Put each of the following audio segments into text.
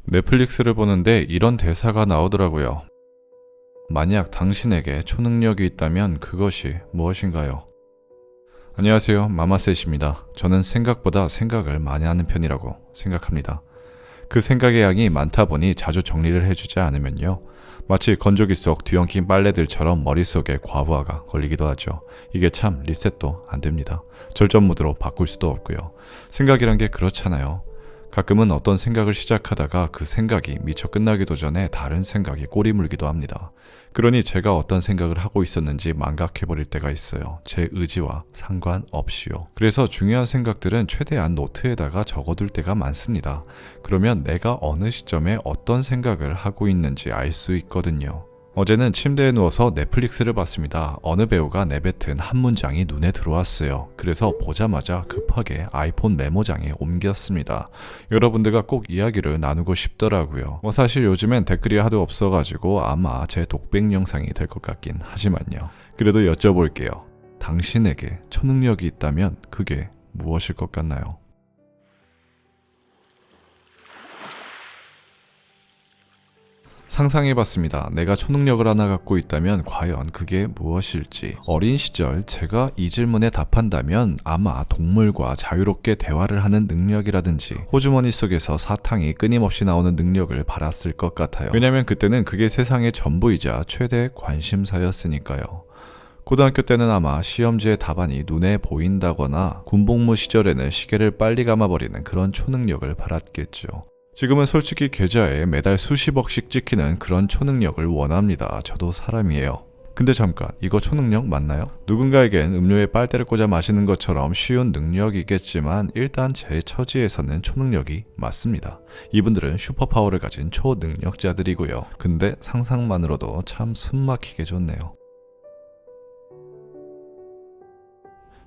넷플릭스를 보는데 이런 대사가 나오더라고요. 만약 당신에게 초능력이 있다면 그것이 무엇인가요? 안녕하세요, 마마셋입니다. 저는 생각보다 생각을 많이 하는 편이라고 생각합니다. 그 생각의 양이 많다 보니 자주 정리를 해주지 않으면요, 마치 건조기 속 뒤엉킨 빨래들처럼 머릿속에 과부하가 걸리기도 하죠. 이게 참 리셋도 안 됩니다. 절전 모드로 바꿀 수도 없고요. 생각이란 게 그렇잖아요. 가끔은 어떤 생각을 시작하다가 그 생각이 미처 끝나기도 전에 다른 생각이 꼬리 물기도 합니다. 그러니 제가 어떤 생각을 하고 있었는지 망각해버릴 때가 있어요. 제 의지와 상관없이요. 그래서 중요한 생각들은 최대한 노트에다가 적어둘 때가 많습니다. 그러면 내가 어느 시점에 어떤 생각을 하고 있는지 알 수 있거든요. 어제는 침대에 누워서 넷플릭스를 봤습니다. 어느 배우가 내뱉은 한 문장이 눈에 들어왔어요. 그래서 보자마자 급하게 아이폰 메모장에 옮겼습니다. 여러분들과 꼭 이야기를 나누고 싶더라고요. 사실 요즘엔 댓글이 하도 없어가지고 아마 제 독백 영상이 될 것 같긴 하지만요. 그래도 여쭤볼게요. 당신에게 초능력이 있다면 그게 무엇일 것 같나요? 상상해봤습니다. 내가 초능력을 하나 갖고 있다면 과연 그게 무엇일지. 어린 시절 제가 이 질문에 답한다면 아마 동물과 자유롭게 대화를 하는 능력이라든지 호주머니 속에서 사탕이 끊임없이 나오는 능력을 받았을 것 같아요. 왜냐면 그때는 그게 세상의 전부이자 최대 관심사였으니까요. 고등학교 때는 아마 시험지의 답안이 눈에 보인다거나 군복무 시절에는 시계를 빨리 감아버리는 그런 초능력을 받았겠죠. 지금은 솔직히 계좌에 매달 수십억씩 찍히는 그런 초능력을 원합니다. 저도 사람이에요. 근데 잠깐, 이거 초능력 맞나요? 누군가에겐 음료에 빨대를 꽂아 마시는 것처럼 쉬운 능력이겠지만 일단 제 처지에서는 초능력이 맞습니다. 이분들은 슈퍼파워를 가진 초능력자들이고요. 근데 상상만으로도 참 숨막히게 좋네요.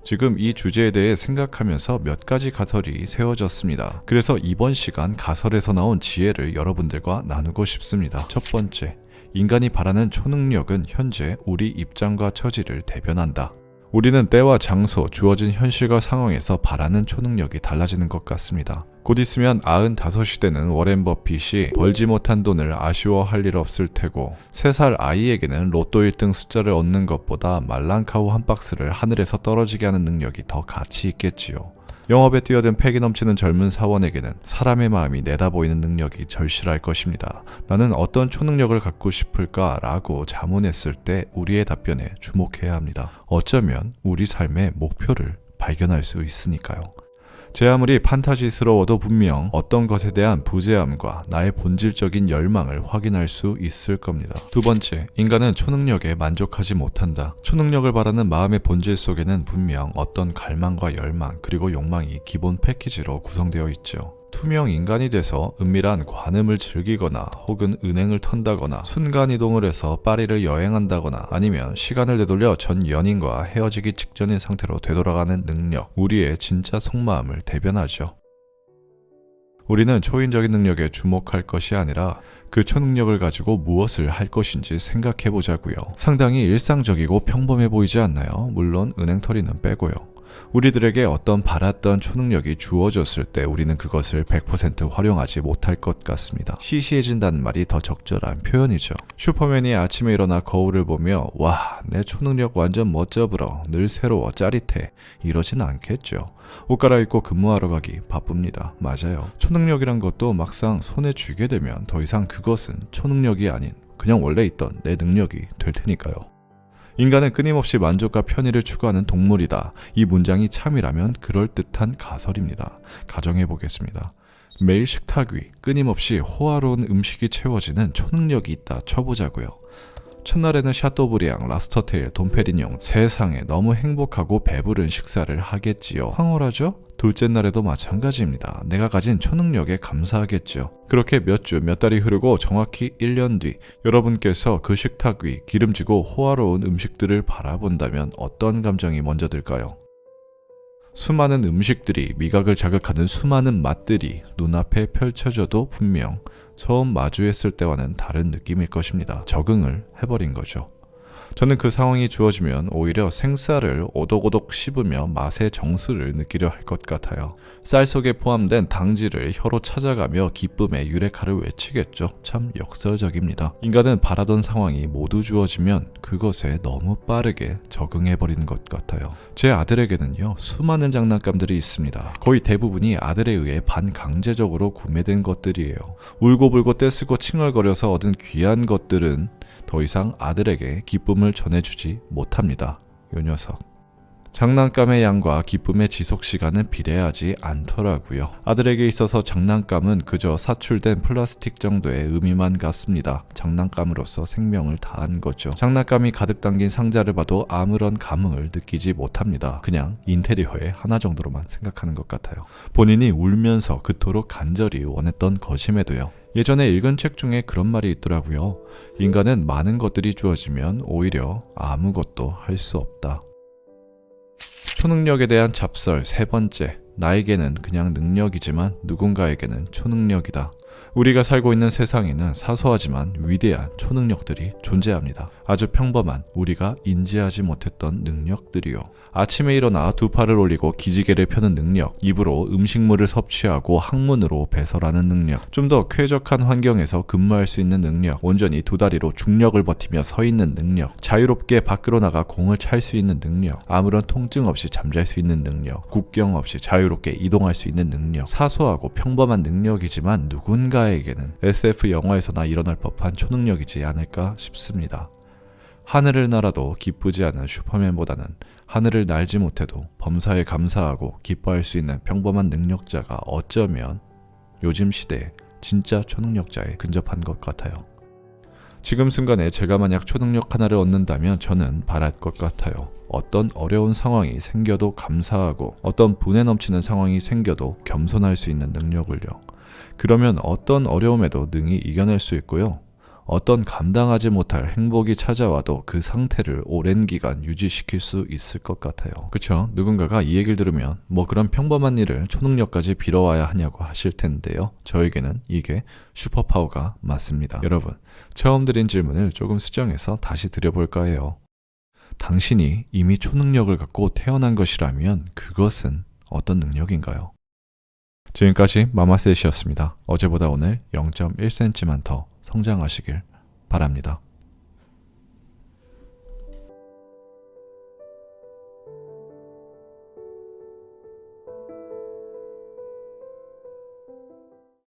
지금 이 주제에 대해 생각하면서 몇 가지 가설이 세워졌습니다. 그래서 이번 시간 가설에서 나온 지혜를 여러분들과 나누고 싶습니다. 첫 번째, 인간이 바라는 초능력은 현재 우리 입장과 처지를 대변한다. 우리는 때와 장소, 주어진 현실과 상황에서 바라는 초능력이 달라지는 것 같습니다. 곧 있으면 95이 되는 워렌 버핏이 벌지 못한 돈을 아쉬워할 일 없을 테고 3살 아이에게는 로또 1등 숫자를 얻는 것보다 말랑카우 한 박스를 하늘에서 떨어지게 하는 능력이 더 가치 있겠지요. 영업에 뛰어든 패기 넘치는 젊은 사원에게는 사람의 마음이 내다보이는 능력이 절실할 것입니다. 나는 어떤 초능력을 갖고 싶을까? 라고 자문했을 때 우리의 답변에 주목해야 합니다. 어쩌면 우리 삶의 목표를 발견할 수 있으니까요. 제 아무리 판타지스러워도 분명 어떤 것에 대한 부재함과 나의 본질적인 열망을 확인할 수 있을 겁니다. 두 번째, 인간은 초능력에 만족하지 못한다. 초능력을 바라는 마음의 본질 속에는 분명 어떤 갈망과 열망 그리고 욕망이 기본 패키지로 구성되어 있죠. 투명 인간이 돼서 은밀한 관음을 즐기거나 혹은 은행을 턴다거나 순간이동을 해서 파리를 여행한다거나 아니면 시간을 되돌려 전 연인과 헤어지기 직전인 상태로 되돌아가는 능력, 우리의 진짜 속마음을 대변하죠. 우리는 초인적인 능력에 주목할 것이 아니라 그 초능력을 가지고 무엇을 할 것인지 생각해 보자고요. 상당히 일상적이고 평범해 보이지 않나요? 물론 은행털이는 빼고요. 우리들에게 어떤 바랐던 초능력이 주어졌을 때 우리는 그것을 100% 활용하지 못할 것 같습니다. 시시해진다는 말이 더 적절한 표현이죠. 슈퍼맨이 아침에 일어나 거울을 보며 와, 내 초능력 완전 멋져불어, 늘 새로워, 짜릿해 이러진 않겠죠. 옷 갈아입고 근무하러 가기 바쁩니다. 맞아요. 초능력이란 것도 막상 손에 쥐게 되면 더 이상 그것은 초능력이 아닌 그냥 원래 있던 내 능력이 될 테니까요. 인간은 끊임없이 만족과 편의를 추구하는 동물이다. 이 문장이 참이라면 그럴듯한 가설입니다. 가정해 보겠습니다. 매일 식탁 위 끊임없이 호화로운 음식이 채워지는 초능력이 있다 쳐보자고요. 첫날에는 샤또브리앙, 랍스터테일, 돈페리뇽 세상에 너무 행복하고 배부른 식사를 하겠지요. 황홀하죠? 둘째 날에도 마찬가지입니다. 내가 가진 초능력에 감사하겠죠. 그렇게 몇 주, 몇 달이 흐르고 정확히 1년 뒤 여러분께서 그 식탁 위 기름지고 호화로운 음식들을 바라본다면 어떤 감정이 먼저 들까요? 수많은 음식들이 미각을 자극하는 수많은 맛들이 눈앞에 펼쳐져도 분명 처음 마주했을 때와는 다른 느낌일 것입니다. 적응을 해버린 거죠. 저는 그 상황이 주어지면 오히려 생쌀을 오독오독 씹으며 맛의 정수를 느끼려 할 것 같아요. 쌀 속에 포함된 당지를 혀로 찾아가며 기쁨의 유레카를 외치겠죠. 참 역설적입니다. 인간은 바라던 상황이 모두 주어지면 그것에 너무 빠르게 적응해버리는 것 같아요. 제 아들에게는요, 수많은 장난감들이 있습니다. 거의 대부분이 아들에 의해 반강제적으로 구매된 것들이에요. 울고불고 떼쓰고 칭얼거려서 얻은 귀한 것들은 더 이상 아들에게 기쁨을 전해주지 못합니다. 요 녀석. 장난감의 양과 기쁨의 지속 시간은 비례하지 않더라고요. 아들에게 있어서 장난감은 그저 사출된 플라스틱 정도의 의미만 같습니다. 장난감으로서 생명을 다한 거죠. 장난감이 가득 담긴 상자를 봐도 아무런 감흥을 느끼지 못합니다. 그냥 인테리어의 하나 정도로만 생각하는 것 같아요. 본인이 울면서 그토록 간절히 원했던 것임에도요. 예전에 읽은 책 중에 그런 말이 있더라고요. 인간은 많은 것들이 주어지면 오히려 아무것도 할 수 없다. 초능력에 대한 잡설 세 번째, 나에게는 그냥 능력이지만 누군가에게는 초능력이다. 우리가 살고 있는 세상에는 사소하지만 위대한 초능력들이 존재합니다. 아주 평범한 우리가 인지하지 못했던 능력들이요. 아침에 일어나 두 팔을 올리고 기지개를 펴는 능력, 입으로 음식물을 섭취하고 항문으로 배설하는 능력, 좀 더 쾌적한 환경에서 근무할 수 있는 능력, 온전히 두 다리로 중력을 버티며 서 있는 능력, 자유롭게 밖으로 나가 공을 찰 수 있는 능력, 아무런 통증 없이 잠잘 수 있는 능력, 국경 없이 자유롭게 이동할 수 있는 능력, 사소하고 평범한 능력이지만 누군가에게는 SF 영화에서나 일어날 법한 초능력이지 않을까 싶습니다. 하늘을 날아도 기쁘지 않은 슈퍼맨보다는 하늘을 날지 못해도 범사에 감사하고 기뻐할 수 있는 평범한 능력자가 어쩌면 요즘 시대에 진짜 초능력자에 근접한 것 같아요. 지금 순간에 제가 만약 초능력 하나를 얻는다면 저는 바랄 것 같아요. 어떤 어려운 상황이 생겨도 감사하고 어떤 분에 넘치는 상황이 생겨도 겸손할 수 있는 능력을요. 그러면 어떤 어려움에도 능히 이겨낼 수 있고요. 어떤 감당하지 못할 행복이 찾아와도 그 상태를 오랜 기간 유지시킬 수 있을 것 같아요. 그쵸? 누군가가 이 얘기를 들으면 뭐 그런 평범한 일을 초능력까지 빌어와야 하냐고 하실 텐데요. 저에게는 이게 슈퍼파워가 맞습니다. 여러분, 처음 드린 질문을 조금 수정해서 다시 드려볼까 해요. 당신이 이미 초능력을 갖고 태어난 것이라면 그것은 어떤 능력인가요? 지금까지 마마셋이었습니다. 어제보다 오늘 0.1cm만 더 성장하시길 바랍니다.